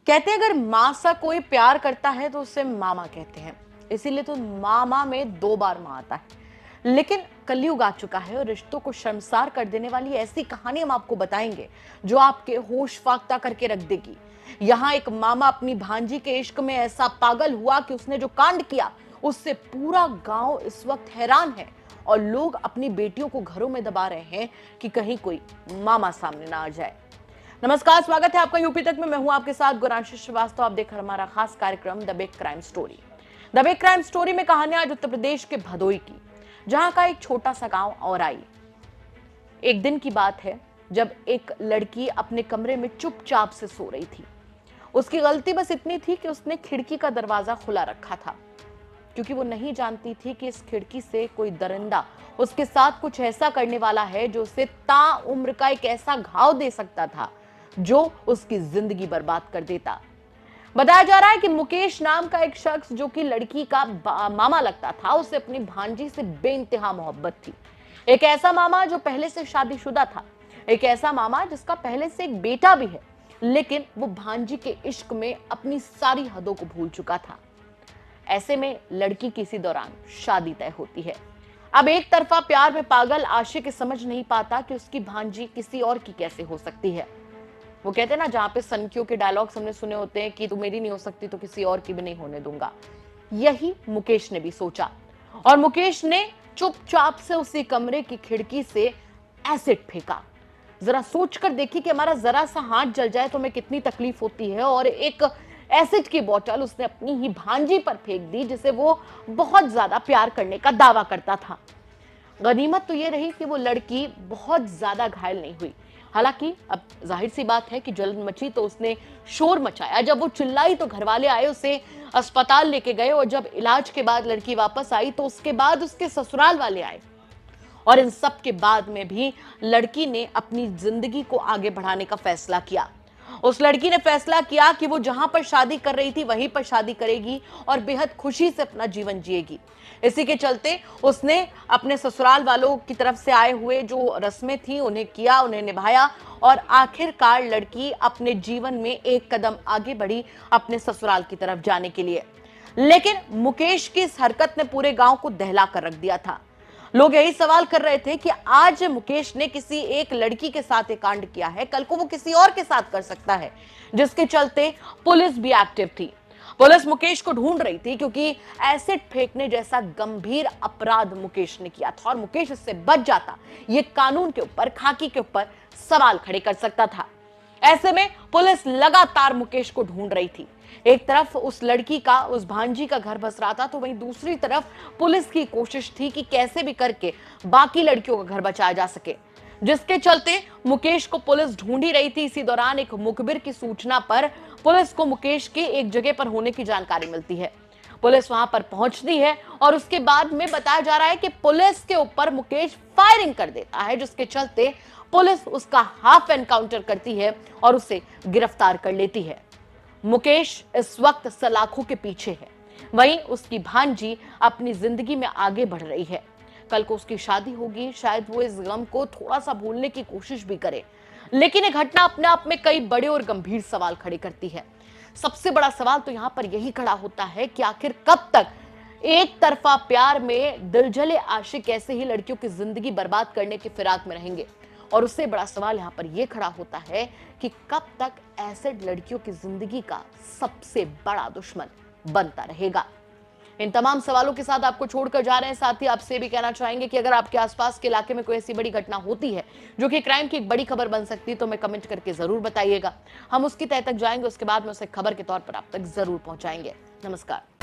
कहते हैं अगर माँ सा कोई प्यार करता है तो उसे मामा कहते हैं। इसीलिए तो मामा में 2 बार माँ आता है। लेकिन कलयुग आ चुका है और रिश्तों को शर्मसार कर देने वाली ऐसी कहानी हम आपको बताएंगे जो आपके होश फाख्ता करके रख देगी। यहाँ एक मामा अपनी भांजी के इश्क में ऐसा पागल हुआ कि उसने जो कांड किया उससे पूरा गांव इस वक्त हैरान है और लोग अपनी बेटियों को घरों में दबा रहे हैं कि कहीं कोई मामा सामने ना आ जाए। नमस्कार, स्वागत है आपका यूपी तक में। मैं हूं आपके साथ गुरांशी श्रीवास्तव। आप देख रहे हैं हमारा खास कार्यक्रम the big crime story. The big crime story में कहानियां आज उत्तर प्रदेश के भदोई की, जहां का एक छोटा सा गांव और आई। एक दिन की बात है जब एक लड़की अपने कमरे में चुपचाप से सो रही थी। उसकी गलती बस इतनी थी कि उसने खिड़की का दरवाजा खुला रखा था, क्योंकि वो नहीं जानती थी कि इस खिड़की से कोई दरिंदा उसके साथ कुछ ऐसा करने वाला है जो उसे ताउम्र का एक ऐसा घाव दे सकता था जो उसकी जिंदगी बर्बाद कर देता। बताया जा रहा है कि मुकेश नाम का एक शख्स जो कि लड़की का मामा लगता था, उसे अपनी भांजी से बेइंतहा मोहब्बत थी। एक ऐसा मामा जो पहले से शादीशुदा था, एक ऐसा मामा जिसका पहले से एक बेटा भी है, लेकिन वो भांजी के इश्क में अपनी सारी हदों को भूल चुका था। ऐसे में लड़की की इसी दौरान शादी तय होती है। अब एक तरफा प्यार में पागल आशिक समझ नहीं पाता कि उसकी भांजी किसी और की कैसे हो सकती है। वो कहते हैं ना, जहां पे सनकियों के डायलॉग्स हमने सुने होते हैं कि तू मेरी नहीं हो सकती तो किसी और की भी नहीं होने दूंगा। यही मुकेश ने भी सोचा और मुकेश ने चुपचाप से उसी कमरे की खिड़की से एसिड फेंका। जरा सोचकर देखिए कि हमारा जरा सा हाथ जल जाए तो हमें कितनी तकलीफ होती है। और एक एसिड की बोतल उसने अपनी ही भांजी पर फेंक दी, जिसे वो बहुत ज्यादा प्यार करने का दावा करता था। गनीमत तो ये रही कि वो लड़की बहुत ज्यादा घायल नहीं हुई। हालांकि अब जाहिर सी बात है कि जलन मची तो उसने शोर मचाया। जब वो चिल्लाई तो घर वाले आए, उसे अस्पताल लेके गए और जब इलाज के बाद लड़की वापस आई तो उसके बाद उसके ससुराल वाले आए। और इन सब के बाद में भी लड़की ने अपनी जिंदगी को आगे बढ़ाने का फैसला किया। उस लड़की ने फैसला किया कि वो जहां पर शादी कर रही थी वहीं पर शादी करेगी और बेहद खुशी से अपना जीवन जिएगी। इसी के चलते उसने अपने ससुराल वालों की तरफ से आए हुए जो रस्में थी उन्हें किया, उन्हें निभाया और आखिरकार लड़की अपने जीवन में एक कदम आगे बढ़ी अपने ससुराल की तरफ जाने के लिए। लेकिन मुकेश की इस हरकत ने पूरे गांव को दहला कर रख दिया था। लोग यही सवाल कर रहे थे कि आज मुकेश ने किसी एक लड़की के साथ एक कांड किया है, कल को वो किसी और के साथ कर सकता है, जिसके चलते पुलिस भी एक्टिव थी। पुलिस मुकेश को ढूंढ रही थी क्योंकि एसिड फेंकने जैसा गंभीर अपराध मुकेश ने किया था और मुकेश इससे बच जाता, ये कानून के ऊपर, खाकी के ऊपर सवाल खड़े कर सकता था। ऐसे में पुलिस लगातार मुकेश को ढूंढ रही थी। एक तरफ उस लड़की का, उस भांजी का घर बस रहा था, तो वहीं दूसरी तरफ पुलिस की कोशिश थी कि कैसे भी करके बाकी लड़कियों का घर बचाया जा सके, जिसके चलते मुकेश को पुलिस ढूंढ ही रही थी। इसी दौरान एक मुखबिर की सूचना पर पुलिस को मुकेश के एक जगह पर होने की जानकारी मिलती है। पुलिस वहां पर पहुंचती है और उसके बाद में बताया जा रहा है कि पुलिस के ऊपर मुकेश फायरिंग कर देता है, जिसके चलते पुलिस उसका हाफ एनकाउंटर करती है और उसे गिरफ्तार कर लेती है। मुकेश इस वक्त सलाखों के पीछे है, वहीं उसकी भांजी अपनी जिंदगी में आगे बढ़ रही है। कल को उसकी शादी होगी, शायद वो इस गम को थोड़ा सा भूलने की कोशिश भी करे, लेकिन ये घटना अपने आप में कई बड़े और गंभीर सवाल खड़े करती है। सबसे बड़ा सवाल तो यहां पर यही खड़ा होता है कि आखिर कब तक एक तरफा प्यार में दिलजले आशिक ऐसे ही लड़कियों की जिंदगी बर्बाद करने की फिराक में रहेंगे। और उससे बड़ा सवाल यहां पर यह खड़ा होता है कि कब तक एसिड लड़कियों की जिंदगी का सबसे बड़ा दुश्मन बनता रहेगा। इन तमाम सवालों के साथ आपको छोड़कर जा रहे हैं। साथ ही आपसे भी कहना चाहेंगे कि अगर आपके आसपास के इलाके में कोई ऐसी बड़ी घटना होती है जो कि क्राइम की एक बड़ी खबर बन सकती है तो हमें कमेंट करके जरूर बताइएगा। हम उसकी तह तक जाएंगे, उसके बाद में उसे खबर के तौर पर आप तक जरूर पहुंचाएंगे। नमस्कार।